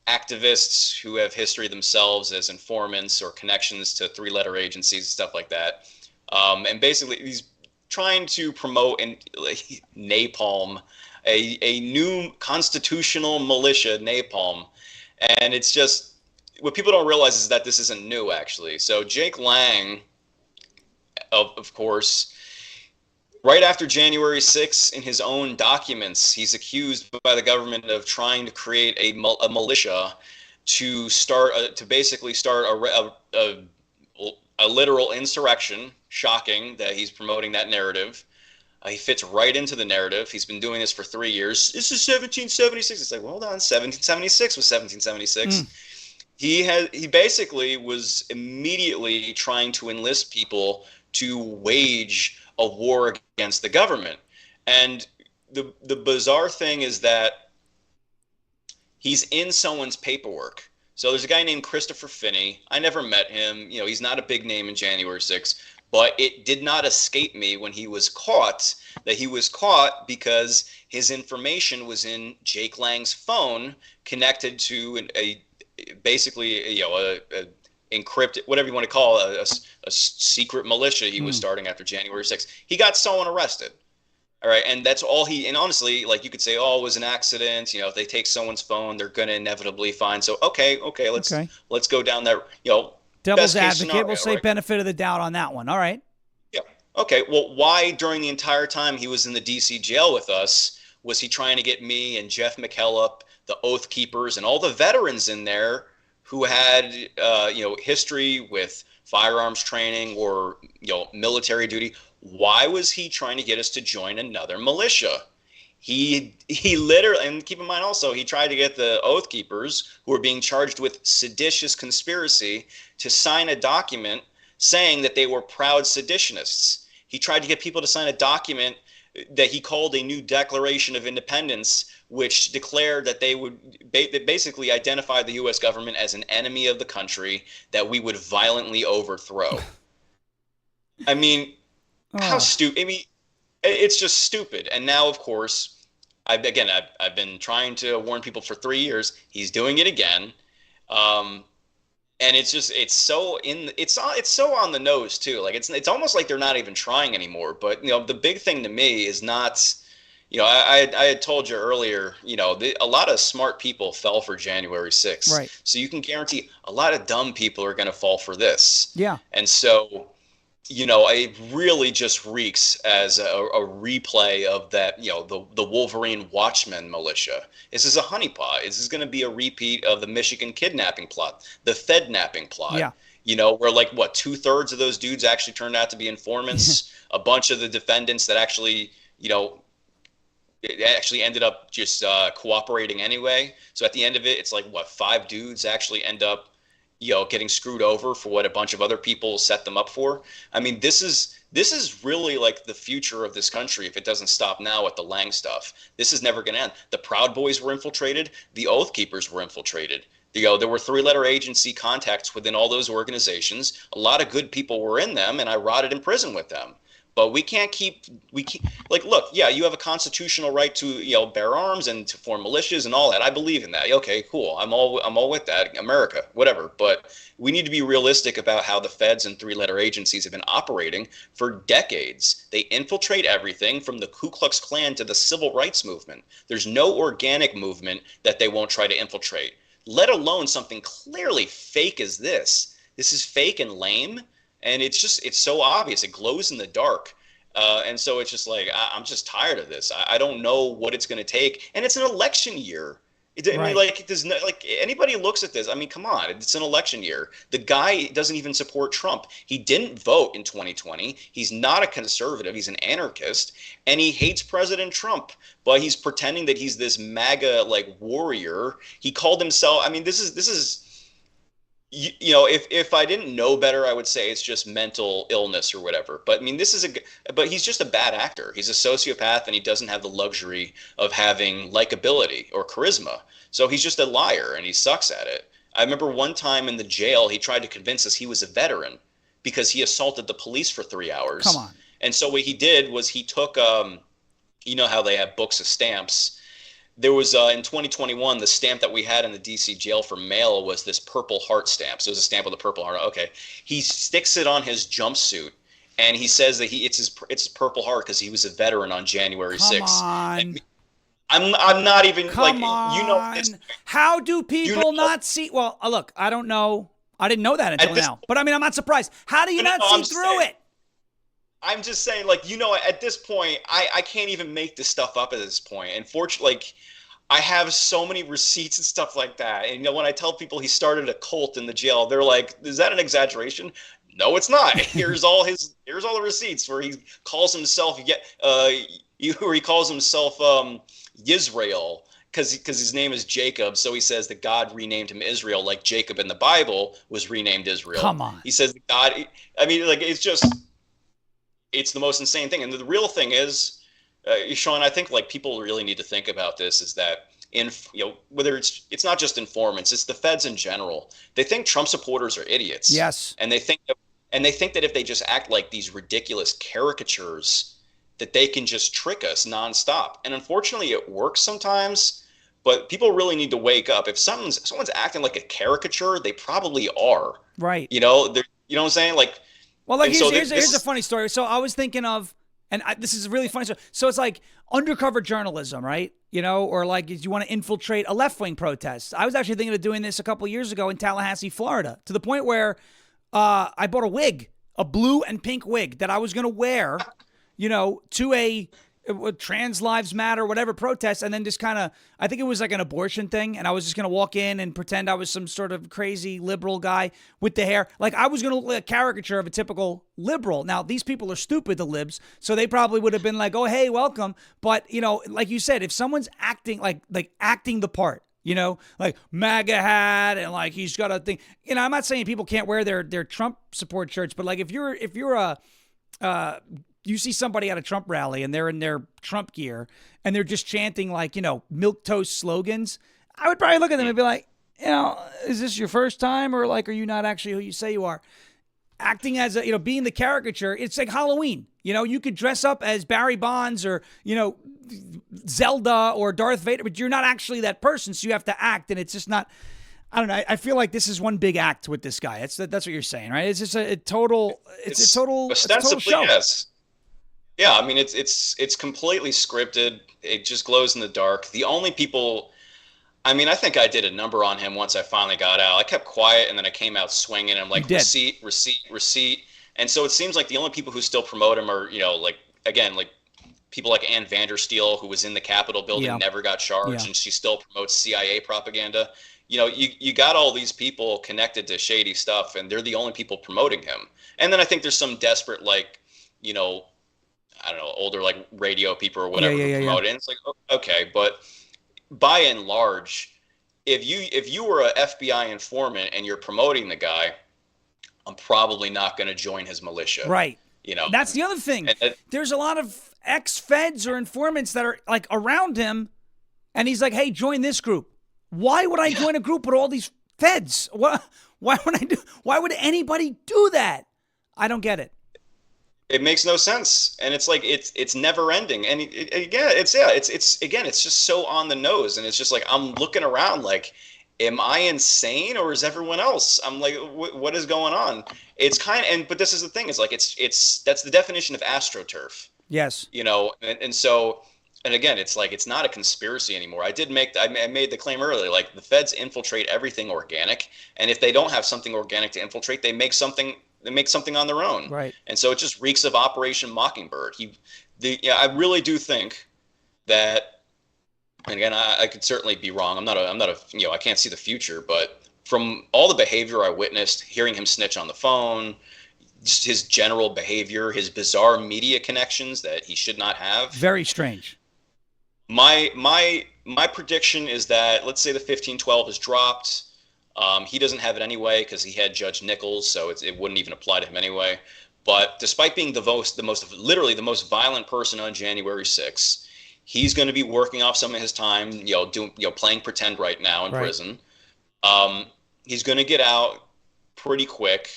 activists who have history themselves as informants or connections to three-letter agencies and stuff like that. And basically he's trying to promote napalm, a new constitutional militia, napalm. And it's just, what people don't realize is that this isn't new, actually. So Jake Lang, of course, right after January 6th, in his own documents, he's accused by the government of trying to create a militia to basically start a literal insurrection. Shocking that he's promoting that narrative. He fits right into the narrative. He's been doing this for 3 years. This is 1776. It's like, well, hold on, 1776 was 1776. He basically was immediately trying to enlist people to wage a war against the government. And the bizarre thing is that he's in someone's paperwork. So there's a guy named Christopher Finney. I never met him. He's not a big name in January 6th. But it did not escape me when he was caught that he was caught because his information was in Jake Lang's phone, connected to a encrypted, whatever you want to call it, a secret militia he was starting after January 6th. He got someone arrested. All right, and that's all and honestly, like, you could say, oh, it was an accident. If they take someone's phone, they're going to inevitably find. So okay, let's go down that, devil's advocate, scenario, we'll say, right? Benefit of the doubt on that one. All right. Yeah. Okay. Well, why during the entire time he was in the D.C. jail with us was he trying to get me and Jeff McKellop, the Oath Keepers, and all the veterans in there who had history with firearms training or military duty? Why was he trying to get us to join another militia? He literally, and keep in mind also, he tried to get the Oath Keepers, who were being charged with seditious conspiracy, to sign a document saying that they were proud seditionists. He tried to get people to sign a document that he called a new Declaration of Independence, which declared that they would basically identify the U.S. government as an enemy of the country that we would violently overthrow. I mean, how stupid. I mean, it's just stupid. And now, of course, I've been trying to warn people for 3 years. He's doing it again. And it's so on the nose too. Like, it's almost like they're not even trying anymore. But the big thing to me is not, I had told you earlier, a lot of smart people fell for January 6th. Right. So you can guarantee a lot of dumb people are going to fall for this. Yeah. And so it really just reeks as a replay of that, the Wolverine Watchmen militia. This is a honeypot. This is going to be a repeat of the Michigan kidnapping plot, the Fednapping plot. Yeah. Where like what 2/3 of those dudes actually turned out to be informants. A bunch of the defendants that actually, it actually ended up just cooperating anyway. So at the end of it, it's like what 5 dudes actually end up getting screwed over for what a bunch of other people set them up for. I mean, this is really like the future of this country if it doesn't stop now with the Lang stuff. This is never going to end. The Proud Boys were infiltrated. The Oath Keepers were infiltrated. There were 3-letter agency contacts within all those organizations. A lot of good people were in them, and I rotted in prison with them. But we can't like, look, yeah, you have a constitutional right to bear arms and to form militias and all that. I believe in that. Okay, cool. I'm all with that. America, whatever. But we need to be realistic about how the feds and 3-letter agencies have been operating for decades. They infiltrate everything from the Ku Klux Klan to the civil rights movement. There's no organic movement that they won't try to infiltrate, let alone something clearly fake as this. This is fake and lame. And it's so obvious. It glows in the dark. And so it's just like, I'm just tired of this. I don't know what it's going to take. And it's an election year. I mean, like, there's no, like, anybody looks at this. I mean, come on. It's an election year. The guy doesn't even support Trump. He didn't vote in 2020. He's not a conservative. He's an anarchist. And he hates President Trump. But he's pretending that he's this MAGA, like, warrior. He called himself, I mean, this is if I didn't know better, I would say it's just mental illness or whatever. But I mean, but he's just a bad actor. He's a sociopath, and he doesn't have the luxury of having likability or charisma. So he's just a liar, and he sucks at it. I remember one time in the jail, he tried to convince us he was a veteran because he assaulted the police for 3 hours. Come on. And so what he did was he took, how they have books of stamps. There was, in 2021, the stamp that we had in the DC jail for mail was this Purple Heart stamp. So it was a stamp with a Purple Heart. Okay. He sticks it on his jumpsuit, and he says that it's Purple Heart because he was a veteran on January 6th. Come on. And I'm not even, Come like, on. This, How do people not see? Well, look, I don't know. I didn't know that until now. But I mean, I'm not surprised. How do you not see through it? I'm just saying, like, at this point, I can't even make this stuff up at this point. And fortunately, like, I have so many receipts and stuff like that. And, when I tell people he started a cult in the jail, they're like, is that an exaggeration? No, it's not. Here's all the receipts where he calls himself, Yisrael, because his name is Jacob. So he says that God renamed him Israel, like Jacob in the Bible was renamed Israel. Come on. He says that God, I mean, like, it's the most insane thing. And the real thing is, Sean, I think, like, people really need to think about this is that whether it's not just informants, it's the feds in general. They think Trump supporters are idiots. Yes. And they think that if they just act like these ridiculous caricatures, that they can just trick us nonstop. And unfortunately, it works sometimes. But people really need to wake up. If someone's acting like a caricature, they probably are. Right. You know what I'm saying? Like, well, like, here's a funny story. So I was thinking of, and this is a really funny story. So it's like undercover journalism, right? Or like, you want to infiltrate a left-wing protest. I was actually thinking of doing this a couple of years ago in Tallahassee, Florida, to the point where I bought a wig, a blue and pink wig that I was going to wear, to a Trans Lives Matter, whatever protest, and then just kind of, I think it was like an abortion thing, and I was just going to walk in and pretend I was some sort of crazy liberal guy with the hair. Like, I was going to look like a caricature of a typical liberal. Now, these people are stupid, the libs, so they probably would have been like, oh, hey, welcome. But, like you said, if someone's acting like acting the part, like MAGA hat, and like he's got a thing, I'm not saying people can't wear their Trump support shirts, but like if you're you see somebody at a Trump rally and they're in their Trump gear and they're just chanting like, milquetoast slogans, I would probably look at them and be like, is this your first time, or like, are you not actually who you say you are? Acting as being the caricature, it's like Halloween. You could dress up as Barry Bonds or, Zelda or Darth Vader, but you're not actually that person. So you have to act, and it's just not, I don't know. I feel like this is one big act with this guy. That's what you're saying, right? It's just a total show. Yes. Yeah, I mean, it's completely scripted. It just glows in the dark. The only people, I mean, I think I did a number on him once I finally got out. I kept quiet, and then I came out swinging. I'm like, receipt. And so it seems like the only people who still promote him are, like, again, like people like Ann Vandersteel, who was in the Capitol building, never got charged, and she still promotes CIA propaganda. You got all these people connected to shady stuff, and they're the only people promoting him. And then I think there's some desperate, like, I don't know, older like radio people or whatever who promote it. And it's like, okay, but by and large, if you were a FBI informant and you're promoting the guy, I'm probably not going to join his militia. Right. That's the other thing. There's a lot of ex-feds or informants that are like around him, and he's like, "Hey, join this group." Why would I join a group with all these feds? Why would anybody do that? I don't get it. It makes no sense, and it's like it's never ending. And it's just so on the nose, and it's just like I'm looking around like, am I insane or is everyone else? I'm like, what is going on? It's but this is the thing, is like that's the definition of astroturf. Yes. And again, it's like it's not a conspiracy anymore. I made the claim earlier, like the feds infiltrate everything organic, and if they don't have something organic to infiltrate, they make something on their own. Right. And so it just reeks of Operation Mockingbird. I really do think that, and again, I could certainly be wrong. I can't see the future, but from all the behavior I witnessed, hearing him snitch on the phone, just his general behavior, his bizarre media connections that he should not have. Very strange. My prediction is that, let's say the 1512 is dropped. He doesn't have it anyway because he had Judge Nichols, so it wouldn't even apply to him anyway. But despite being literally the most violent person on January 6th, he's going to be working off some of his time, playing pretend right now in prison. He's going to get out pretty quick,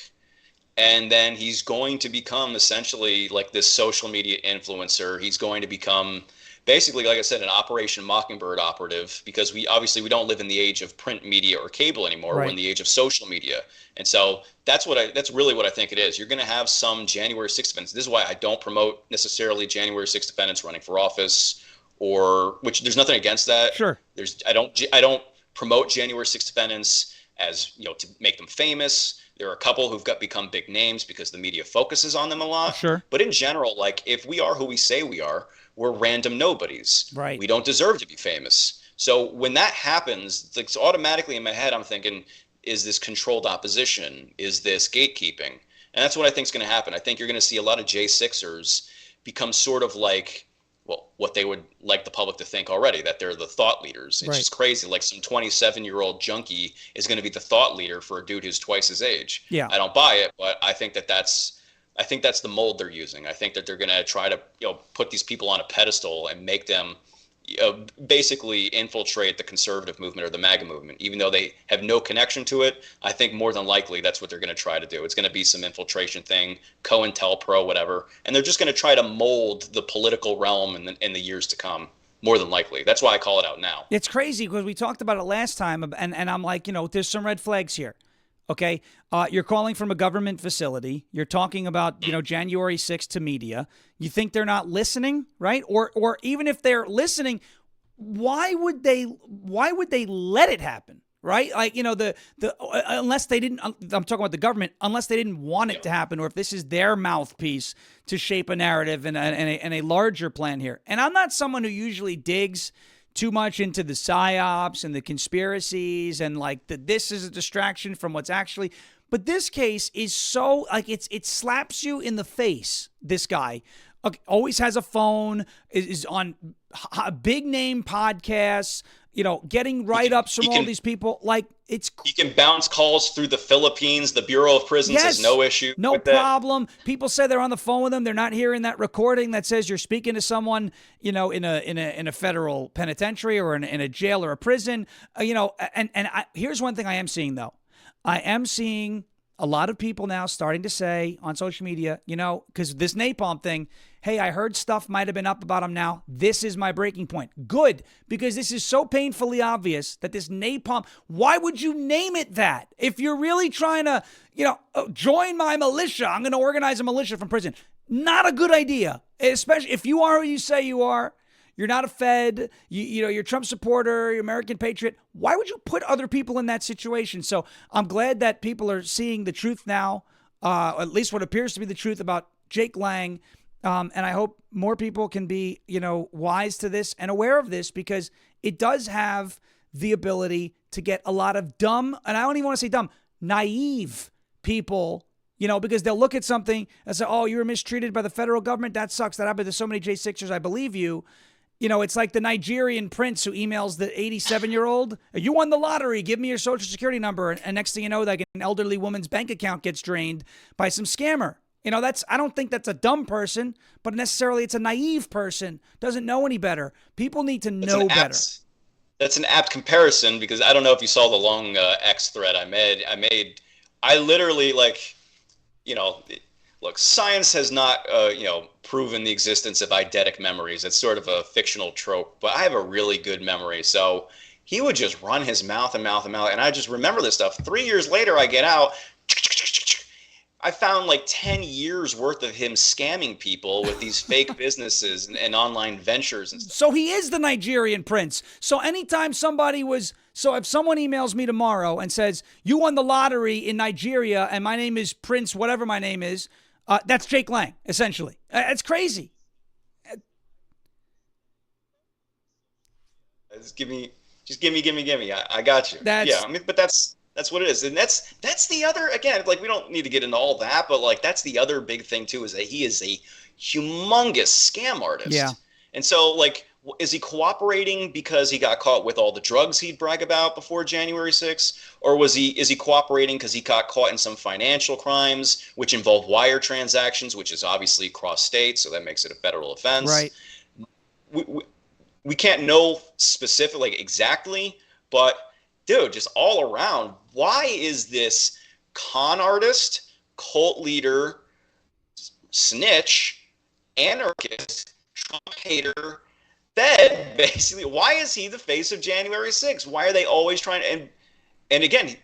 and then he's going to become essentially like this social media influencer. He's going to become basically, like I said, an Operation Mockingbird operative, because we don't live in the age of print media or cable anymore. Right. We're in the age of social media. And so that's really what I think it is. You're going to have some January 6th defendants. This is why I don't promote necessarily January 6th defendants running for office, which there's nothing against that. Sure. I don't promote January 6th defendants as, to make them famous. There are a couple who've become big names because the media focuses on them a lot. Sure. But in general, like, if we are who we say we are, we're random nobodies. Right. We don't deserve to be famous. So when that happens, like, so automatically in my head, I'm thinking, is this controlled opposition? Is this gatekeeping? And that's what I think is going to happen. I think you're going to see a lot of J6ers become sort of like, well, what they would like the public to think already, that they're the thought leaders. It's just crazy. Like some 27-year-old junkie is going to be the thought leader for a dude who's twice his age. Yeah. I don't buy it, but I think that's the mold they're using. I think that they're going to try to, put these people on a pedestal and make them basically infiltrate the conservative movement or the MAGA movement, even though they have no connection to it. I think more than likely that's what they're going to try to do. It's going to be some infiltration thing, COINTELPRO, whatever, and they're just going to try to mold the political realm in the years to come. More than likely. That's why I call it out now. It's crazy because we talked about it last time, and I'm like, there's some red flags here. Okay, you're calling from a government facility. You're talking about, January 6th to media. You think they're not listening, right? Or even if they're listening, why would they let it happen, right? Like, unless they didn't. I'm talking about the government. Unless they didn't want it to happen, or if this is their mouthpiece to shape a narrative and a larger plan here. And I'm not someone who usually digs too much into the psyops and the conspiracies and like this is a distraction from what's actually. But this case is so like it slaps you in the face. This guy always has a phone, is on big name podcasts, getting write-ups from all these people. Like he can bounce calls through the Philippines. The Bureau of Prisons has no issue. No problem. People say they're on the phone with them. They're not hearing that recording that says you're speaking to someone, in a federal penitentiary or in a jail or a prison. Here's one thing I am seeing though. I am seeing a lot of people now starting to say on social media, because this napalm thing, hey, I heard stuff might have been up about him now. This is my breaking point. Good, because this is so painfully obvious that this napalm, why would you name it that? If you're really trying to, join my militia, I'm going to organize a militia from prison. Not a good idea, especially if you are who you say you are. You're not a Fed, you're a Trump supporter, you're American patriot. Why would you put other people in that situation? So I'm glad that people are seeing the truth now. at least what appears to be the truth about Jake Lang. And I hope more people can be, wise to this and aware of this, because it does have the ability to get a lot of dumb, and I don't even want to say dumb, naive people, because they'll look at something and say, oh, you were mistreated by the federal government. That sucks. That happened to so many J6ers. I believe you. It's like the Nigerian prince who emails the 87-year-old, you won the lottery, give me your social security number. And next thing you know, like an elderly woman's bank account gets drained by some scammer. I don't think that's a dumb person, but necessarily it's a naive person, doesn't know any better. People need to know better. That's an apt comparison, because I don't know if you saw the long X thread I made. I literally, look, science has not, proven the existence of eidetic memories. It's sort of a fictional trope, but I have a really good memory. So he would just run his mouth and mouth and mouth, and I just remember this stuff. 3 years later, I get out. I found like 10 years worth of him scamming people with these fake businesses and online ventures and stuff. So he is the Nigerian prince. So anytime if someone emails me tomorrow and says, you won the lottery in Nigeria and my name is Prince, whatever my name is, that's Jake Lang, essentially. It's crazy. Just give me. I got you. But that's what it is. And that's the other, again, like, we don't need to get into all that, but like, that's the other big thing too, is that he is a humongous scam artist. Yeah. And so, like, is he cooperating because he got caught with all the drugs he'd brag about before January 6th? Or is he cooperating because he got caught in some financial crimes, which involve wire transactions, which is obviously cross state, so that makes it a federal offense. Right. We can't know specifically, exactly, but dude, just all around, why is this con artist, cult leader, snitch, anarchist, Trump hater, Fed, basically, why is he the face of January 6th? Why are they always trying to, and again,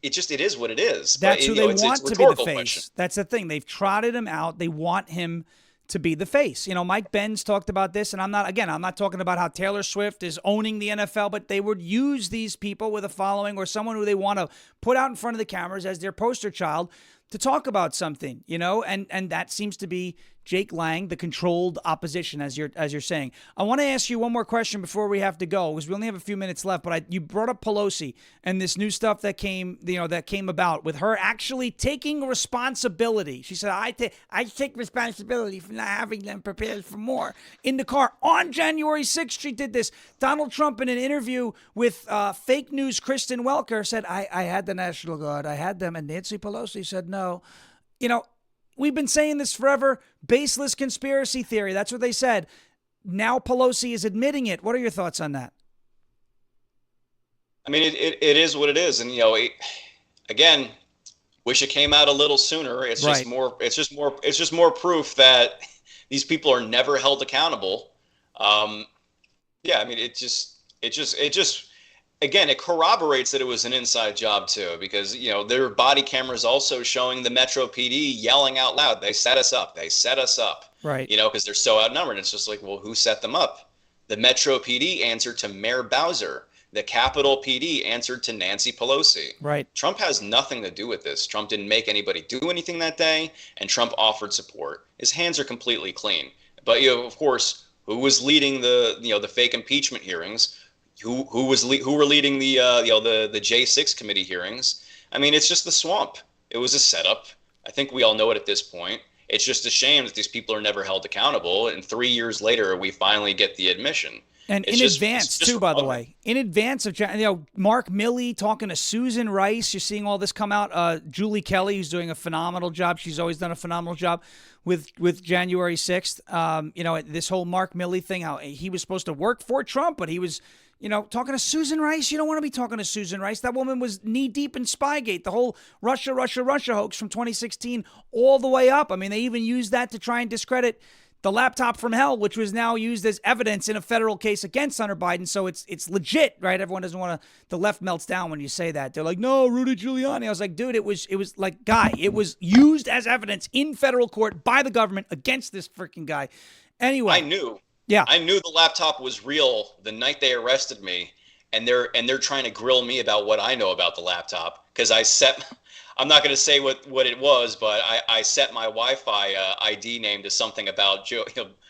it is what it is. That's who they want to be the face. Question. That's the thing. They've trotted him out. They want him to be the face. Mike Benz talked about this, and I'm not talking about how Taylor Swift is owning the NFL, but they would use these people with a following or someone who they want to put out in front of the cameras as their poster child to talk about something, and that seems to be Jake Lang, the controlled opposition, as you're saying. I want to ask you one more question before we have to go, because we only have a few minutes left. But you brought up Pelosi and this new stuff that came about with her actually taking responsibility. She said, "I take responsibility for not having them prepared for more." In the car on January 6th, she did this. Donald Trump, in an interview with fake news Kristen Welker, said, "I had the National Guard, I had them," and Nancy Pelosi said no. We've been saying this forever. Baseless conspiracy theory. That's what they said. Now Pelosi is admitting it. What are your thoughts on that? I mean, it is what it is. And, again, wish it came out a little sooner. It's right. just more proof that these people are never held accountable. Yeah, I mean, it just, again, it corroborates that it was an inside job too, because, there are body cameras also showing the Metro PD yelling out loud, "They set us up. They set us up." Right. Because they're so outnumbered. It's just like, well, who set them up? The Metro PD answered to Mayor Bowser. The Capitol PD answered to Nancy Pelosi. Right. Trump has nothing to do with this. Trump didn't make anybody do anything that day, and Trump offered support. His hands are completely clean. But, of course, who was leading the fake impeachment hearings? Who were leading the J6 committee hearings? I mean, it's just the swamp. It was a setup. I think we all know it at this point. It's just a shame that these people are never held accountable. And 3 years later, we finally get the admission. And in advance, too, by the way. In advance of, Mark Milley talking to Susan Rice. You're seeing all this come out. Julie Kelly, who's doing a phenomenal job. She's always done a phenomenal job with January 6th. This whole Mark Milley thing, how he was supposed to work for Trump, but he was, talking to Susan Rice. You don't want to be talking to Susan Rice. That woman was knee-deep in Spygate, the whole Russia hoax from 2016 all the way up. I mean, they even used that to try and discredit the laptop from hell, which was now used as evidence in a federal case against Hunter Biden. So it's legit, right? Everyone doesn't want to, the left melts down when you say that. They're like, no, Rudy Giuliani. I was like, dude, it was like, guy, it was used as evidence in federal court by the government against this freaking guy. Anyway. I knew the laptop was real the night they arrested me. and they're trying to grill me about what I know about the laptop because I'm not going to say what it was, but I set my Wi-Fi ID name to something about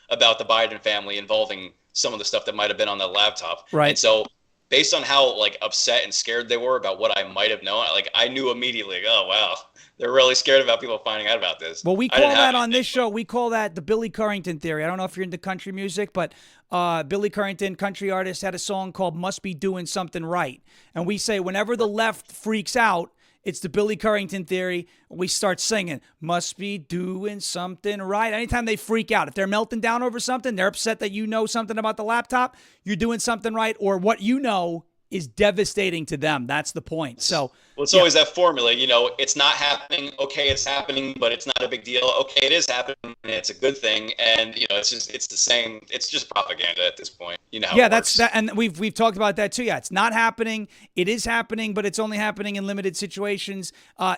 about the Biden family involving some of the stuff that might have been on the laptop. Right. And so based on how like upset and scared they were about what I might have known, like I knew immediately, like, oh wow, they're really scared about people finding out about this. Well, we call that on this show, we call that the Billy Currington theory. I don't know if you're into country music, but Billy Currington, country artist, had a song called Must Be Doing Something Right. And we say whenever the left freaks out, it's the Billy Currington theory. We start singing, must be doing something right. Anytime they freak out, if they're melting down over something, they're upset that you know something about the laptop, you're doing something right, or what you know is devastating to them. That's the point. So, well, it's always that formula, it's not happening. Okay, it's happening, but it's not a big deal. Okay, it is happening. And it's a good thing. And, it's the same. It's just propaganda at this point. Yeah, that's that. And we've talked about that too. Yeah, it's not happening. It is happening, but it's only happening in limited situations.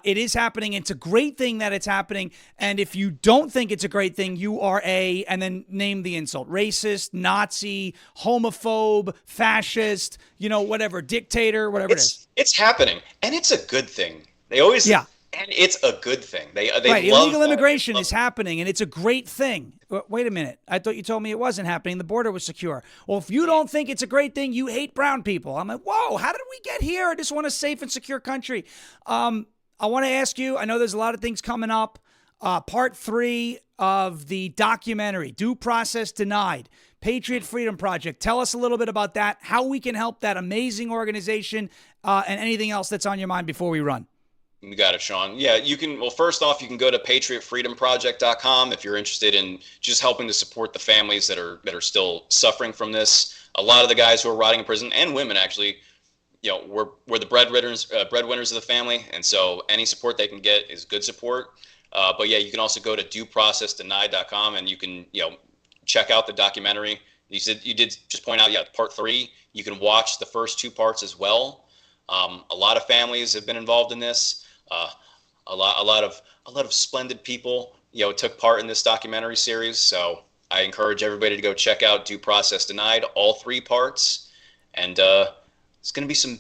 It is happening. It's a great thing that it's happening. And if you don't think it's a great thing, you are and then name the insult: racist, Nazi, homophobe, fascist, whatever, dictator, whatever it is. It's happening, and it's a good thing. They always, and it's a good thing. They right. Illegal immigration is happening, and it's a great thing. Wait a minute. I thought you told me it wasn't happening. The border was secure. Well, if you don't think it's a great thing, you hate brown people. I'm like, whoa, how did we get here? I just want a safe and secure country. I want to ask you, I know there's a lot of things coming up. Part 3 of the documentary, Due Process Denied, Patriot Freedom Project. Tell us a little bit about that, how we can help that amazing organization, and anything else that's on your mind before we run. You got it, Sean. Yeah, you can. Well, first off, you can go to patriotfreedomproject.com if you're interested in just helping to support the families that are still suffering from this. A lot of the guys who are rotting in prison, and women actually, we're the breadwinners of the family, and so any support they can get is good support. But yeah, you can also go to dueprocessdenied.com and you can check out the documentary. You did just point out, part 3. You can watch the first 2 parts as well. A lot of families have been involved in this. A lot of splendid people, took part in this documentary series. So I encourage everybody to go check out Due Process Denied, all 3 parts. And it's going to be some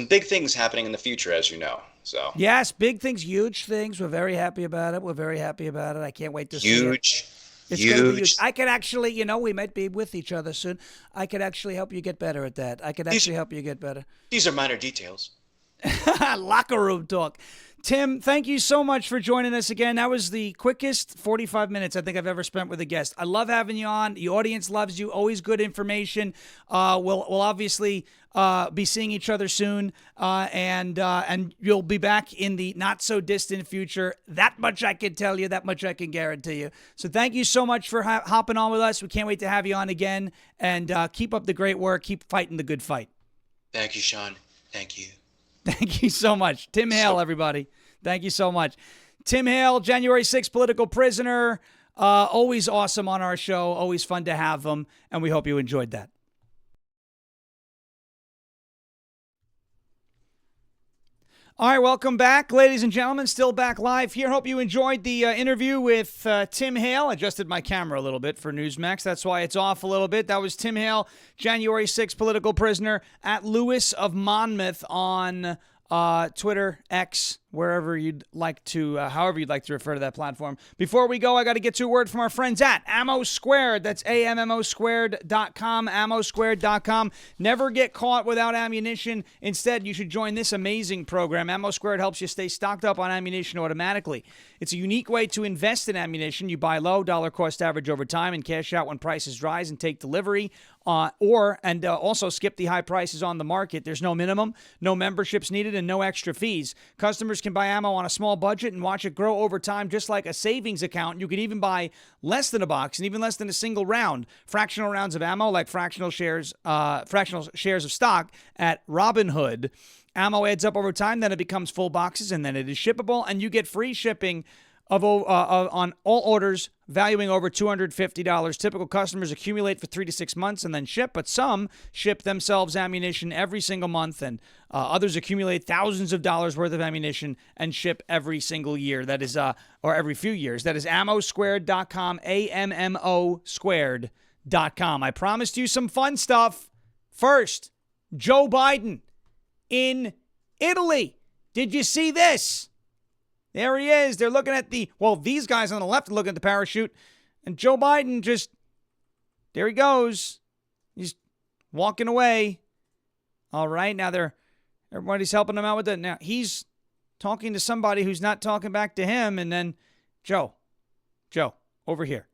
big things happening in the future, as you know. So yes, big things, huge things. We're very happy about it. I can't wait to see it. It's going to be huge. I could actually, we might be with each other soon. I could actually help you get better at that. Help you get better. These are minor details. Locker room talk. Tim, thank you so much for joining us again. That was the quickest 45 minutes I think I've ever spent with a guest. I love having you on. The audience loves you. Always good information. We'll obviously be seeing each other soon, and you'll be back in the not so distant future. That much I can tell you. That much I can guarantee you. So thank you so much for hopping on with us. We can't wait to have you on again, and keep up the great work. Keep fighting the good fight. Thank you, Sean. Thank you. Thank you so much. Tim Hale, everybody. Thank you so much. Tim Hale, January 6th political prisoner. Always awesome on our show. Always fun to have him. And we hope you enjoyed that. All right, welcome back, ladies and gentlemen. Still back live here. Hope you enjoyed the interview with Tim Hale. I adjusted my camera a little bit for Newsmax. That's why it's off a little bit. That was Tim Hale, January 6th political prisoner at Lewis of Monmouth on Twitter, X, wherever you'd like to, however you'd like to refer to that platform. Before we go, I got to get to a word from our friends at Ammo Squared. That's AMMOsquared.com, ammosquared.com. Never get caught without ammunition. Instead, you should join this amazing program. Ammo Squared helps you stay stocked up on ammunition automatically. It's a unique way to invest in ammunition. You buy low, dollar cost average over time, and cash out when prices rise and take delivery. Also skip the high prices on the market. There's no minimum, no memberships needed, and no extra fees. Customers can buy ammo on a small budget and watch it grow over time, just like a savings account. You could even buy less than a box and even less than a single round. Fractional rounds of ammo, like fractional shares of stock at Robinhood. Ammo adds up over time, then it becomes full boxes, and then it is shippable, and you get free shipping on all orders valuing over $250. Typical customers accumulate for 3 to 6 months and then ship, but some ship themselves ammunition every single month, and others accumulate thousands of dollars worth of ammunition and ship every single year. That is, or every few years. That is ammosquared.com, AMMO squared.com. I promised you some fun stuff. First, Joe Biden in Italy. Did you see this? There he is. They're looking at these guys on the left are looking at the parachute. And Joe Biden there he goes. He's walking away. All right, now everybody's helping him out with it. Now he's talking to somebody who's not talking back to him. And then, Joe, over here.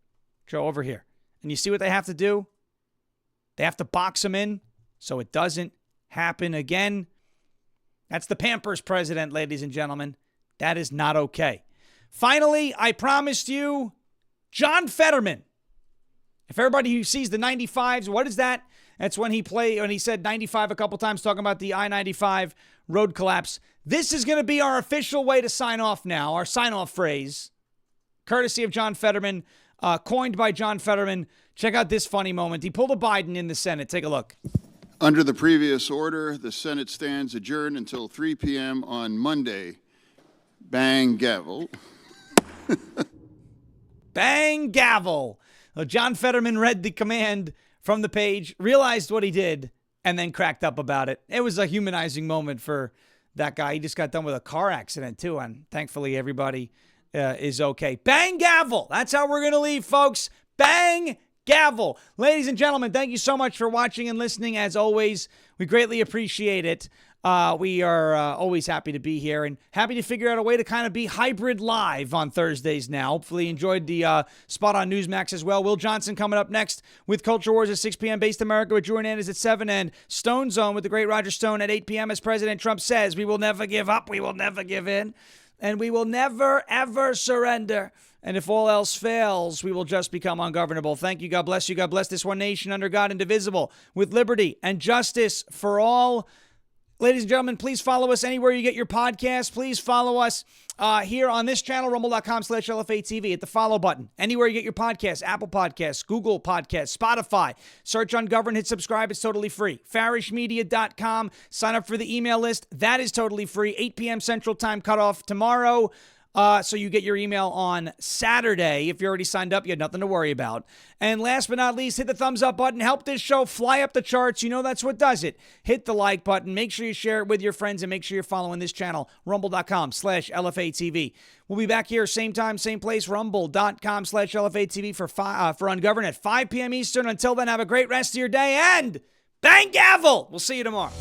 Joe, over here. And you see what they have to do? They have to box him in so it doesn't happen again. That's the Pampers president, ladies and gentlemen. That is not okay. Finally, I promised you, John Fetterman. If everybody who sees the 95s, what is that? That's when he said 95 a couple times, talking about the I-95 road collapse. This is going to be our official way to sign off now, our sign-off phrase, courtesy of John Fetterman, coined by John Fetterman. Check out this funny moment. He pulled a Biden in the Senate. Take a look. Under the previous order, the Senate stands adjourned until 3 p.m. on Monday. Bang, gavel. Bang, gavel. Well, John Fetterman read the command from the page, realized what he did, and then cracked up about it. It was a humanizing moment for that guy. He just got done with a car accident, too, and thankfully everybody is okay. Bang, gavel. That's how we're going to leave, folks. Bang, gavel. Ladies and gentlemen, thank you so much for watching and listening. As always, we greatly appreciate it. We are always happy to be here and happy to figure out a way to kind of be hybrid live on Thursdays now. Hopefully you enjoyed the spot on Newsmax as well. Will Johnson coming up next with Culture Wars at 6 p.m. Based America with Drew Hernandez at 7 and Stone Zone with the great Roger Stone at 8 p.m. As President Trump says, we will never give up, we will never give in, and we will never, ever surrender. And if all else fails, we will just become ungovernable. Thank you. God bless you. God bless this one nation under God, indivisible, with liberty and justice for all. Ladies and gentlemen, please follow us anywhere you get your podcasts. Please follow us here on this channel, rumble.com/LFATV. Hit the follow button. Anywhere you get your podcasts, Apple Podcasts, Google Podcasts, Spotify. Search Ungoverned, hit subscribe. It's totally free. farishmedia.com. Sign up for the email list. That is totally free. 8 p.m. Central Time cutoff tomorrow. So you get your email on Saturday. If you're already signed up, you have nothing to worry about. And last but not least, hit the thumbs up button. Help this show fly up the charts. You know that's what does it. Hit the like button. Make sure you share it with your friends and make sure you're following this channel, rumble.com/LFATV. We'll be back here, same time, same place, rumble.com/LFATV for Ungoverned at 5 p.m. Eastern. Until then, have a great rest of your day and bang gavel. We'll see you tomorrow.